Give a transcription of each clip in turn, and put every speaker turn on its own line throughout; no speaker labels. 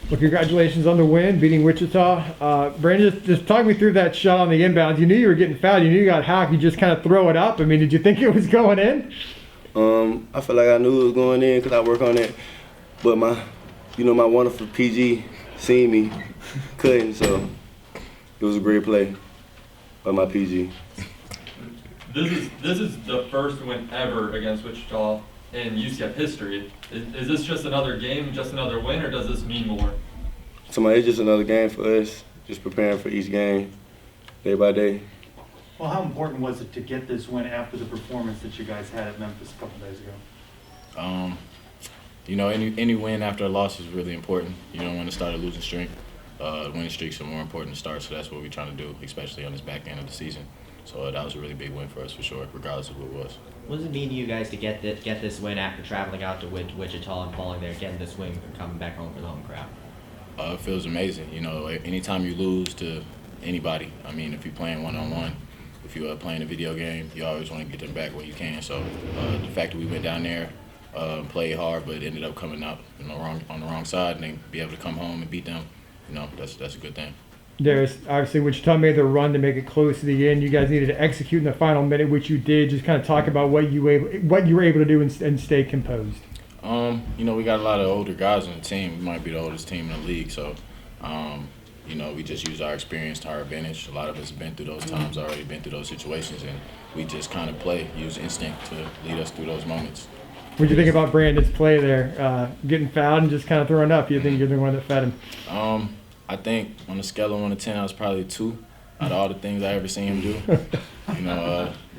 Well, congratulations on the win, beating Wichita. Brandon, just talk me through that shot on the inbounds. You knew you were getting fouled. You knew you got hacked. You just kind of throw it up. I mean, did you think it was going in?
I feel like I knew it was going in because I work on it. But my wonderful PG seen me cutting, so it was a great play by my PG.
This is the first win ever against Wichita in UCF history. Is this just another game, just another win, or does this mean more?
So it's just another game for us, just preparing for each game, day by day.
Well, how important was it to get this win after the performance that you guys had at Memphis a couple days ago?
Any win after a loss is really important. You don't want to start a losing streak. Winning streaks are more important to start, so that's what we're trying to do, especially on this back end of the season. So that was a really big win for us for sure, regardless of who it was.
What does it mean to you guys to get this win after traveling out to Wichita and falling there, getting this win and coming back home for the home crowd?
It feels amazing. Anytime you lose to anybody, I mean, if you're playing one-on-one, if you're playing a video game, you always want to get them back when you can. So the fact that we went down there, played hard, but ended up coming out on the wrong side, and then be able to come home and beat them, that's a good thing.
Darius, obviously Wichita made the run to make it close to the end. You guys needed to execute in the final minute, which you did. Just kind of talk about what you were able to do and stay composed.
We got a lot of older guys on the team. We might be the oldest team in the league, so we just use our experience to our advantage. A lot of us have been through those times already, been through those situations, and we just kind of use instinct to lead us through those moments.
What do you think about Brandon's play there, getting fouled and just kind of throwing up? You think you're the one that fed him?
I think on a scale of 1 to 10, I was probably 2 out of all the things I ever seen him do.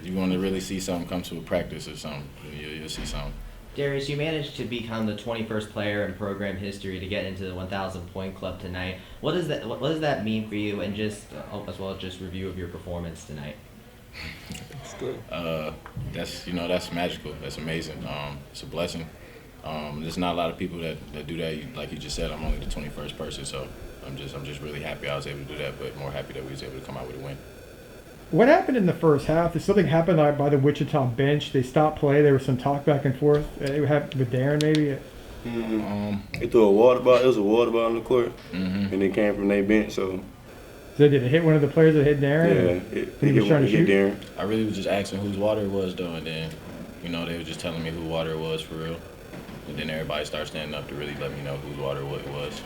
You want to really see something come to a practice or something, you'll see something.
Darius, you managed to become the 21st player in program history to get into the 1,000-point club tonight. What does that mean for you, and just as well as just review of your performance tonight?
That's magical. That's amazing. It's a blessing. There's not a lot of people that do that. Like you just said, I'm only the 21st person, so I'm just really happy I was able to do that, but more happy that we was able to come out with a win.
What happened in the first half? Did something happen by the Wichita bench? They stopped play. There was some talk back and forth. It happened with Darren, maybe.
They threw a water bottle. It was a water bottle on the court, and it came from their bench. So
did it hit one of the players that hit Darren?
Yeah, it hit Darren.
I really was just asking whose water it was, though, and then they were just telling me who water it was for real. And then everybody started standing up to really let me know whose water it was.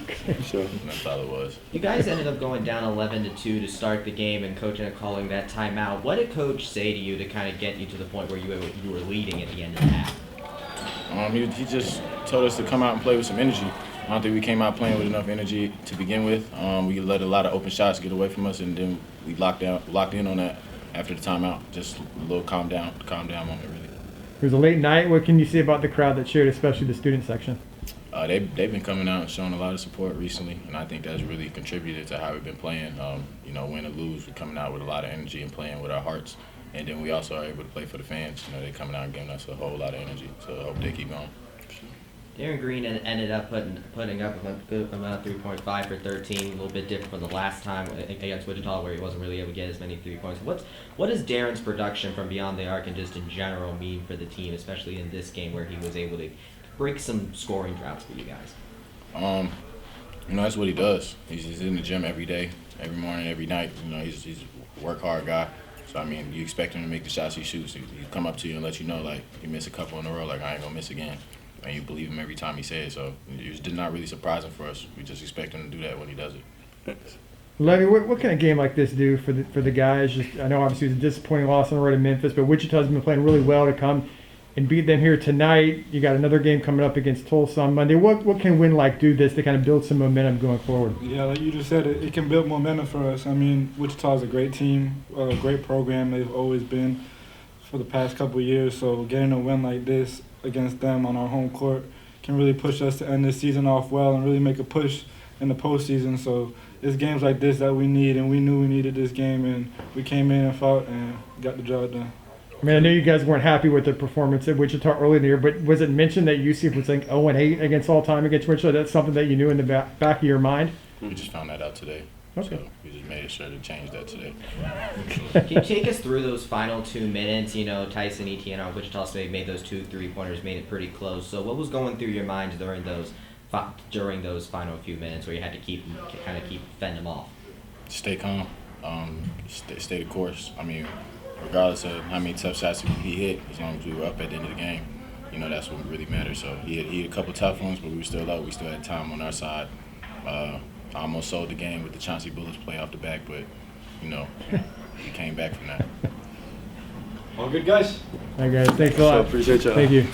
Okay.
Sure.
And that's all it was.
You guys ended up going down 11-2 to start the game, and coach ended up calling that timeout. What did coach say to you to kind of get you to the point where you were leading at the end of the half?
He just told us to come out and play with some energy. I don't think we came out playing with enough energy to begin with. We let a lot of open shots get away from us, and then we locked in on that after the timeout. Just a little calm down moment, really.
It was a late night. What can you say about the crowd that cheered, especially the student section?
They've been coming out and showing a lot of support recently, and I think that's really contributed to how we've been playing. Win or lose, we're coming out with a lot of energy and playing with our hearts. And then we also are able to play for the fans. They're coming out and giving us a whole lot of energy, so I hope they keep going.
Darren Green ended up putting up a good amount of 3.5 for 13, a little bit different from the last time against Wichita where he wasn't really able to get as many 3 points. What does Darren's production from beyond the arc and just in general mean for the team, especially in this game where he was able to break some scoring droughts for you guys?
That's what he does. He's in the gym every day, every morning, every night. He's a work hard guy. So, you expect him to make the shots he shoots. He come up to you and let you know, like, you miss a couple in a row, like, I ain't going to miss again. And you believe him every time he says it. So it's not really surprising for us. We just expect him to do that when he does it.
Levy, what can a game like this do for the guys? I know obviously it was a disappointing loss on the road in Memphis, but Wichita's been playing really well to come and beat them here tonight. You got another game coming up against Tulsa on Monday. What can a win like do this to kind of build some momentum going forward?
Yeah, like you just said, it can build momentum for us. Wichita's a great team, a great program. They've always been for the past couple of years. So getting a win like this against them on our home court can really push us to end this season off well and really make a push in the postseason. So it's games like this that we need, and we knew we needed this game, and we came in and fought and got the job done.
I know you guys weren't happy with the performance at Wichita early in the year, but was it mentioned that UCF was like 0-8 against all time against Wichita? That's something that you knew in the back of your mind?
We just found that out today.
Okay.
So we just made sure to change that today.
Can you take us through those final 2 minutes? Tyson, Etienne, on Wichita State made those 2 3-pointers, made it pretty close. So what was going through your minds during those during those final few minutes where you had to fend them off?
Stay calm, stay the course. I mean, regardless of how many tough shots he hit, as long as we were up at the end of the game, that's what really matters. So he had a couple tough ones, but we were still up. We still had time on our side. I almost sold the game with the Chauncey Bullets play off the back, but we came back from that.
All good, guys?
All right, guys, thanks a
So
lot.
appreciate y'all.
Thank you.